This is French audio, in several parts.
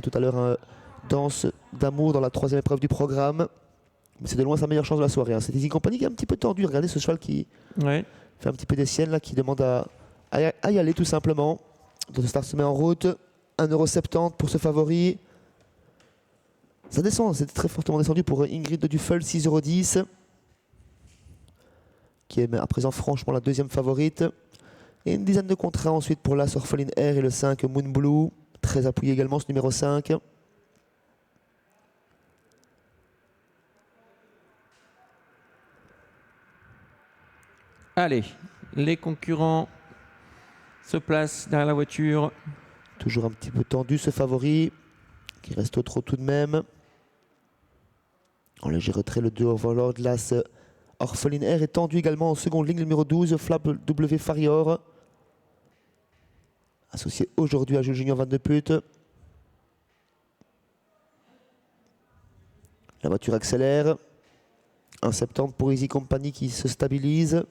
Tout à l'heure, danse d'amour dans la troisième épreuve du programme. Mais c'est de loin sa meilleure chance de la soirée. C'est Easy Company qui est un petit peu tendu. Regardez ce cheval qui fait un petit peu des siennes, là, qui demande à y aller tout simplement. Donc, Star se met en route. 1,70 € pour ce favori. Ça descend, c'est très fortement descendu pour Ingrid de Duffel, 6,10 €. Qui est à présent franchement la deuxième favorite. Et une dizaine de contrats ensuite pour l'As Orpheline Air et le 5 Moon Blue. Très appuyé également ce numéro 5. Allez, les concurrents se placent derrière la voiture. Toujours un petit peu tendu ce favori, qui reste au trot tout de même. En léger retrait, le 2 Overlord, l'As Orpheline Air est tendu également en seconde ligne, le numéro 12, Flap W Farior. Associé aujourd'hui à Jules Junior 22 putes. La voiture accélère. 1,70 € pour Easy Company qui se stabilise.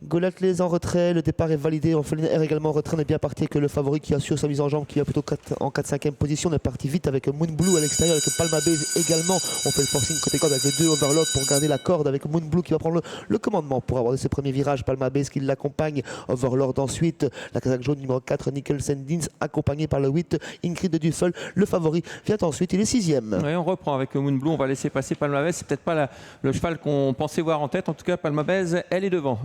Goliath en retrait, le départ est validé. Orpheline Air également en retrait, on est bien parti avec le favori qui assure sa mise en jambe, qui va plutôt en 4-5e position. On est parti vite avec Moon Blue à l'extérieur, avec Palma Base également. On fait le forcing côté corde avec le 2 Overlord pour garder la corde, avec Moon Blue qui va prendre le commandement pour aborder ce premier virage. Palma Base qui l'accompagne, Overlord ensuite. La casaque jaune numéro 4, Nicholson Dins, accompagné par le 8 Ingrid de Duffel. Le favori vient ensuite, il est 6e. Ouais, on reprend avec Moon Blue, on va laisser passer Palma Base. C'est peut-être pas le cheval qu'on pensait voir en tête. En tout cas, Palma Base, elle est devant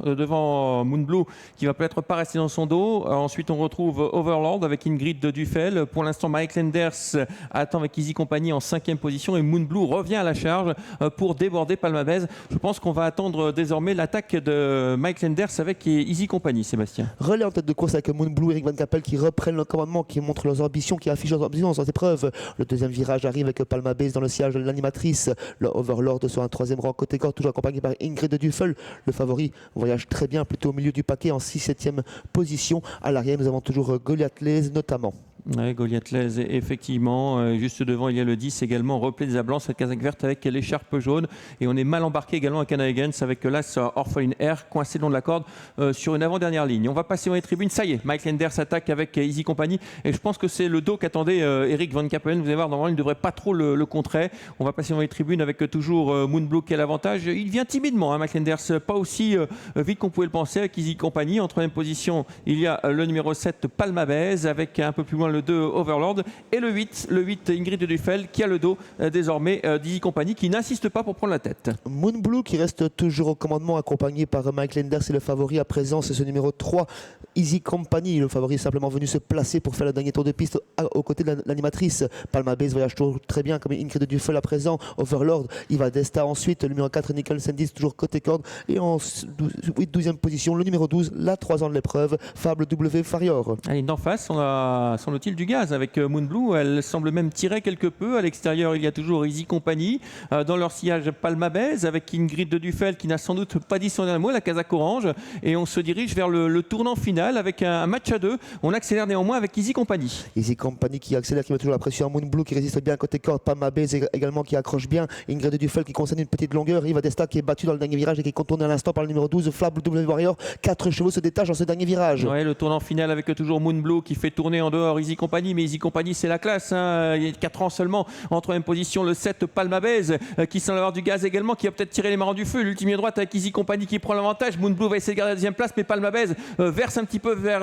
Moon Blue qui va peut-être pas rester dans son dos. Ensuite on retrouve Overlord avec Ingrid de Duffel. Pour l'instant Mike Lenders attend avec Easy Company en 5e position et Moon Blue revient à la charge pour déborder Palma Base. Je pense qu'on va attendre désormais l'attaque de Mike Lenders avec Easy Company. Sébastien. Relais en tête de course avec Moon Blue, Eric Van Capel qui reprennent le commandement, qui montrent leurs ambitions, qui affichent leurs ambitions dans cette épreuve. Le deuxième virage arrive avec Palma Base dans le sillage de l'animatrice. Le Overlord sur un troisième rang côté corde, toujours accompagné par Ingrid de Duffel. Le favori voyage très bien, plutôt au milieu du paquet en 6-7e position. À l'arrière, nous avons toujours Goliath notamment. Oui, Goliath effectivement. Juste devant, il y a le 10 également, Replay des Ablans, cette casaque verte avec l'écharpe jaune. Et on est mal embarqué également à Canaegans avec l'As Orpheline Air coincé le long de la corde sur une avant-dernière ligne. On va passer dans les tribunes. Ça y est, Mike Lenders attaque avec Easy Company. Et je pense que c'est le dos qu'attendait Eric Van Capellen. Vous allez voir, normalement, il ne devrait pas trop le contrer. On va passer dans les tribunes avec toujours Moon Blue qui a l'avantage. Il vient timidement, Mike Lenders, pas aussi vite qu'on pouvait le penser avec Easy Company. En 3e position, il y a le numéro 7 Palma Base avec un peu plus loin le 2 Overlord et le 8 Ingrid de Duffel qui a le dos désormais d'Easy Company qui n'insiste pas pour prendre la tête. Moon Blue qui reste toujours au commandement accompagné par Mike Lenders et le favori à présent c'est ce numéro 3 Easy Company. Le favori est simplement venu se placer pour faire le dernier tour de piste aux côtés de l'animatrice. Palma Base voyage toujours très bien comme Ingrid de Duffel à présent. Overlord, Iva Desta ensuite, le numéro 4 Nicholson Dins toujours côté corde et en 12e position le numéro 12, la 3 ans de l'épreuve, Fable W Farior. Allez, d'en face on a semble-t-il du gaz avec Moon Blue, elle semble même tirer quelque peu. À l'extérieur il y a toujours Easy Company, dans leur sillage Palma Base avec Ingrid de Duffel qui n'a sans doute pas dit son dernier mot, la casaque orange, et on se dirige vers le tournant final avec un match à 2. On accélère néanmoins avec Easy Company. Easy Company qui accélère, qui met toujours la pression à Moon Blue qui résiste bien côté corde, Palma Base également qui accroche bien, Ingrid de Duffel qui concerne une petite longueur, Iva Desta qui est battu dans le dernier virage et qui est contourné à l'instant par le numéro 12 Flap W Warrior. 4 chevaux se détachent dans ce dernier virage. Ouais, le tournant final avec toujours Moon Blue qui fait tourner en dehors Easy Company, mais Easy Company c'est la classe, hein. Il y a 4 ans seulement. En 3e position le 7 Palma Base qui semble avoir du gaz également, qui a peut-être tiré les marrons du feu. L'ultime ligne droite avec Easy Company qui prend l'avantage. Moon Blue va essayer de garder la deuxième place, mais Palma Base verse un petit peu vers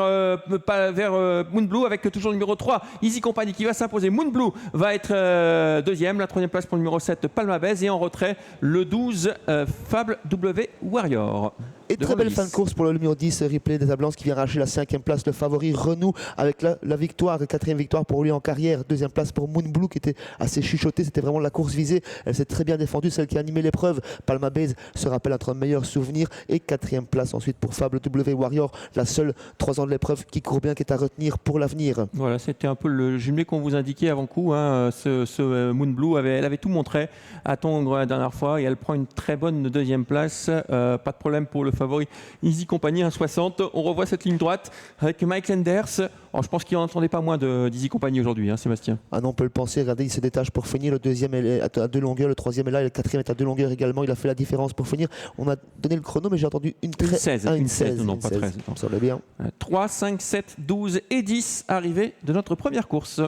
Moon Blue avec toujours le numéro 3 Easy Company qui va s'imposer. Moon Blue va être deuxième, la 3e place pour le numéro 7 Palma Base et en retrait le 12 Fable W Warrior. Et très belle fin de course pour le numéro 10 Replay des Ablans qui vient arracher la 5e place. Le favori renoue avec la victoire, 4e victoire pour lui en carrière. 2e place pour Moon Blue qui était assez chuchotée. C'était vraiment la course visée. Elle s'est très bien défendue, celle qui a animé l'épreuve. Palma Base se rappelle entre meilleurs souvenirs. Et 4e place ensuite pour Fable W Warrior, la seule 3 ans de l'épreuve qui court bien, qui est à retenir pour l'avenir. Voilà, c'était un peu le jumelé qu'on vous indiquait avant coup. Hein. Ce Moon Blue, elle avait tout montré à Tongres la dernière fois et elle prend une très bonne 2e place. Pas de problème pour le le favori Easy Company 1,60. On revoit cette ligne droite avec Mike Lenders. Alors, je pense qu'il n'en entendait pas moins d'Easy Company aujourd'hui, hein, Sébastien. Ah non, on peut le penser. Regardez, il se détache pour finir. Le deuxième est à 2 longueurs, le troisième est là, et le quatrième est à 2 longueurs également. Il a fait la différence pour finir. On a donné le chrono, mais j'ai entendu une 16. Ah, Une 16, non, pas 13. Ça me semble bien. 3, 5, 7, 12 et 10 arrivés de notre première course.